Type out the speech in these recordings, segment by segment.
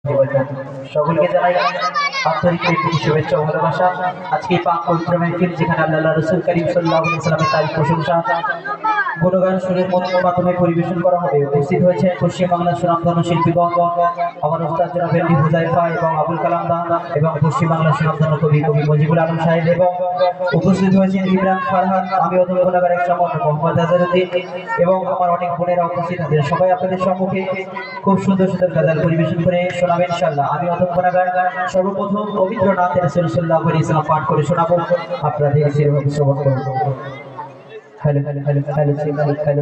সকলকে জানাই আন্তরিক শুভেচ্ছা ও ভালোবাসা। আজকে পাক পবিত্র মাহফিল, যেখানে আল্লাহ রাসূল করিম সাল্লাল্লাহু আলাইহি ওয়াসাল্লামের তারিফ প্রশংসা গুণগান সুরের মাধ্যমে পরিবেশন করা হবে। উপস্থিত হয়েছেন পশ্চিমবাংলার সুনামধন্য শিল্পীগণ, আমার ওস্তাদ জনাব এমডি হুযায়ফা এবং আবুল কালাম দা, এবং পশ্চিমবাংলার সুনামধন্য কবি মুজিবুল আলম সাহেব, এবং উপস্থিত হয়েছেন ইমরান ফারহান, আমি অধ্যক্ষনগর এক সময় মোহাম্মদ আজহারউদ্দিন, এবং আমার অনেক বোনেরা উপস্থিত আছেন। সবাই আপনাদের সম্মুখে খুব সুন্দর সুন্দর গাজাল পরিবেশন করে শোনাবেন ইনশাআল্লাহ। আমি অধ্যক্ষনগর সর্বপ্রথম পবিত্র নাতে রাসূল সাল্লাল্লাহু আলাইহি ওয়াসাল্লাম পাঠ করে শোনাবো, আপনাদের শিরোভাবে শ্রবণ করুন। Hello hello hello hello hello hello hello hello hello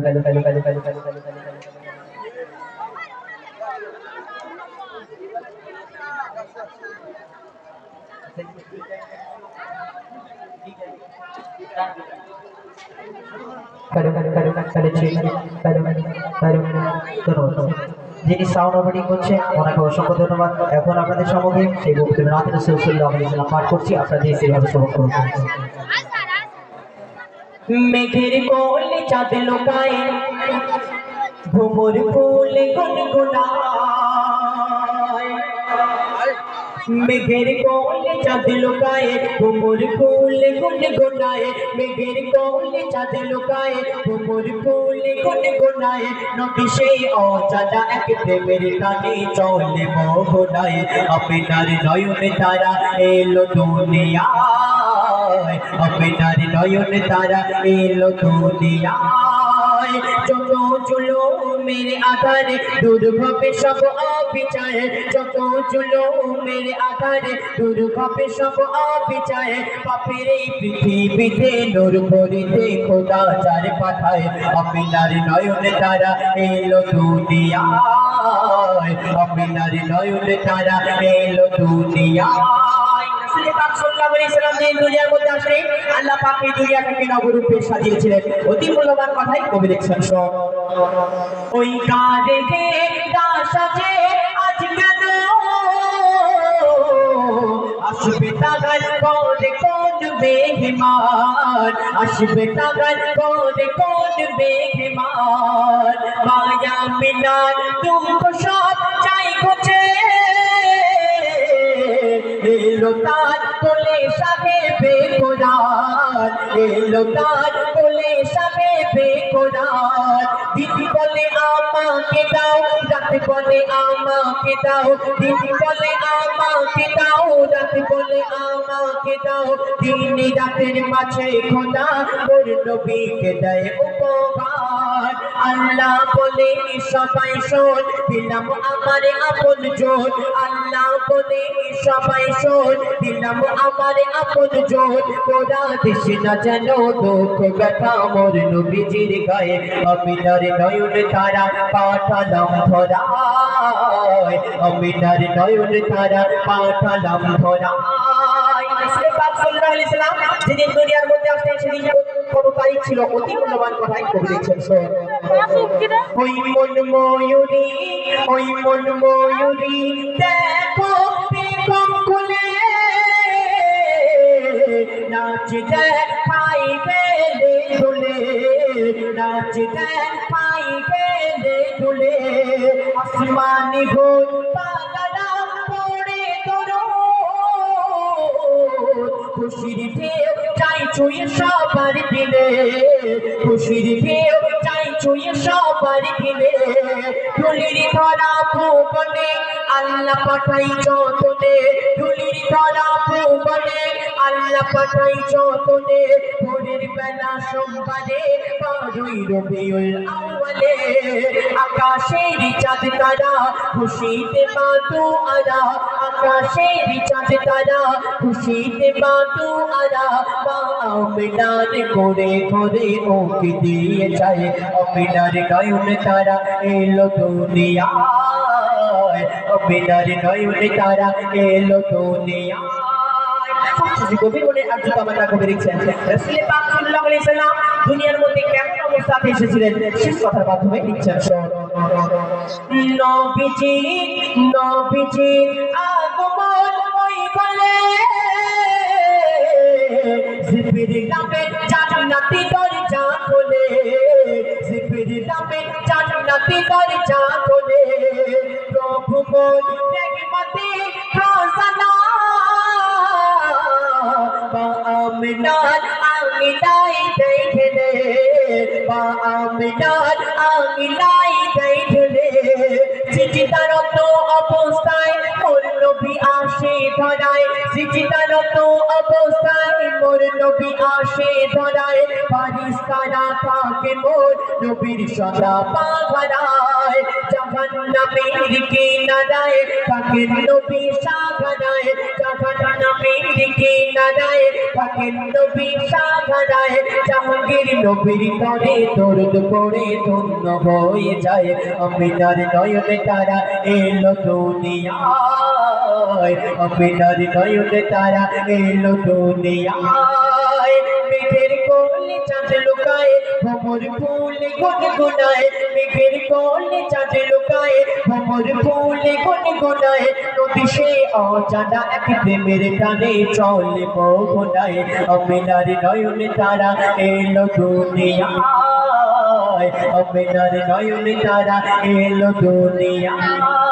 hello যিনি সাউন্ড অপারেটিং করছেন ওনাকে অসংখ্য ধন্যবাদ। এখন আপনাদের সম্মুখে সেই পবিত্র নাতে রাসূল সাল্লাল্লাহু আলাইহি ওয়াসাল্লাম পাঠ করছি, আপনাদের শিরোভাবে শ্রবণ করুন। মেঘের কোলে চাঁদ লোকায়, ভ্রমর ফুল গুনগুনায়। মেঘের কোলে চাঁদ লোকায়, ভ্রমর ফুল গুনগুনায়। মেঘের কোলে চাঁদ লোকায়, ভ্রমর ফুল গুনগুনায়। নবী সেই অজানা এক প্রেমের টানে চলে মোহনায়। আপনার নয়নে তারা এলো দুনিয়ায়, আপনার নয়নে তারা এলো দুনিয়ায়। যত জুলুমের আধারে দূর হবে সব অবিচার, যত জুলুমের আধারে দূর হবে সব অবিচার। পাপের এই পৃথিবীতে নূর ভরিতে খোদা যার পাঠায়। আপনার নয়নে তারা এলো দুনিয়ায়, আপনার নয়নে তারা এলো দুনিয়ায়। দুনিয়ার মধ্যে আসলে আল্লাহ পাক এই দুনিয়াটাকে নবরূপে সাজিয়েছিলেন। অতি মূল্যবান কথাই কবি লিখছেন। ওই কাঁধে সাজে আজ কেন আসবে তাগার করে কোন মেহমান, আসবে তাগার করে কোন মেহমান। মায়া মিনার দুঃখ সব চাই ঘুচে এলো তার কোলে সাহেবে কোরআন, এলো তার কোলে সাহেবে কোরআন। দিদি বলে আমাকে দাও, রাত বলে আমাকে দাও, দিদি বলে আমাকে দাও, রাত বলে আমাকে দাও। দিন রাতের মাঝে খোদা ওর নবীকে দেয় উপহার। আল্লাহ বলে সবাই শোন, দিলাম আমার আপন জন। আল্লাহ বলে সবাই শোন, দিলাম আমার আপন জন। তোরা দেশ না যেন দুঃখ ব্যথা মোর নবীজির গায়ে। আমিনার নয়ন তারা পাঠালাম ধরায়, আমিনার নয়ন তারা পাঠালাম ধরায়। যেদিন দুনিয়ার মধ্যে আসলেন সেদিন কত তারিখ ছিল, অতি মূল্যবান কথাই কবি লিখছেন। ওই মন ময়ূরী, ওই মন ময়ূরী দেখো বেগম খুলে নাচ দেখাই গেলে দুলে, নাচ দেখাই গেলে দুলে। আসমানি ঘোর পাগলা পড়ে দরুদ, খুশির ঢেউ চাই ছুঁয়ে সবার দিলে, খুশির ঢেউ চাই ছুঁয়ে সবার দিলে। ধুলির ধরা ভুবনে আল্লাহ পাঠাই যতনে, ধুলির ধরা ভুবনে আল্লাহ পাঠাই যতনে। ভোরের বেলা সোমবারে 12ই রবিউল আউয়ালে, আকাশের চাঁদ তারা খুশিতে মাতু আরা, আকাশের চাঁদ তারা খুশিতে মাতু আরা। মা আমিনার করে করে ওকে দিয়ে যায়, আমিনার নয়ন তারা এলো দুনিয়ায়, আমিনার নয়ন তারা এলো দুনিয়ায়। গভীর মনে আর্য কামনা কবি লিখছেন। রাসূল পাক সাল্লাল্লাহু আলাইহি ওয়াসাল্লাম দুনিয়ার মধ্যে কেমন অবস্থাতে এসেছিলেন শেষ কথার মাধ্যমে লিখছেন। নবীজি নবীজি আগমন ওই বলে, জিবরিল নামে জান্নাতি দরজা খোলে, জিবরিল নামে জান্নাতি দরজা খোলে। প্রভু মোর হিকমতে খাজানা আমিনার আমিনাই দেখলে আমিনার আমিনাই দেখলে সিজদারত অবস্থায় মোর নবী আসে ধরায় সিজদারত অবস্থায় মোর নবী আসে ধরায় ফারিস্তারা থাকে মোর নবীর সদা পাহারায় জাহান্নামের কিনারায় থাকে নবী সাগরায় জাহান্নামের কিনারায় থাকে নবী সাগরায় জাহাঙ্গীর নবীর তরে দরুদ পড়ে ধন্য হয়ে যায় আমিনার নয়নে তারা এলো দুনিয়ায় আমিনার নয়নে তারা এলো দুনিয়ায় মেঘের কোলে চাঁদ লুকায় ভ্রমর ফুলে গুনগুনায় মেঘের কোলে চাঁদ লুকায় ভ্রমর ফুলে গুনগুনায় নদী সে অজানা এক প্রেমের টানে চলে মোহনায় আমিনার নয়নে তারা এলো দুনিয়ায় আমিনার নয়নে তারা এলো দুনিয়ায়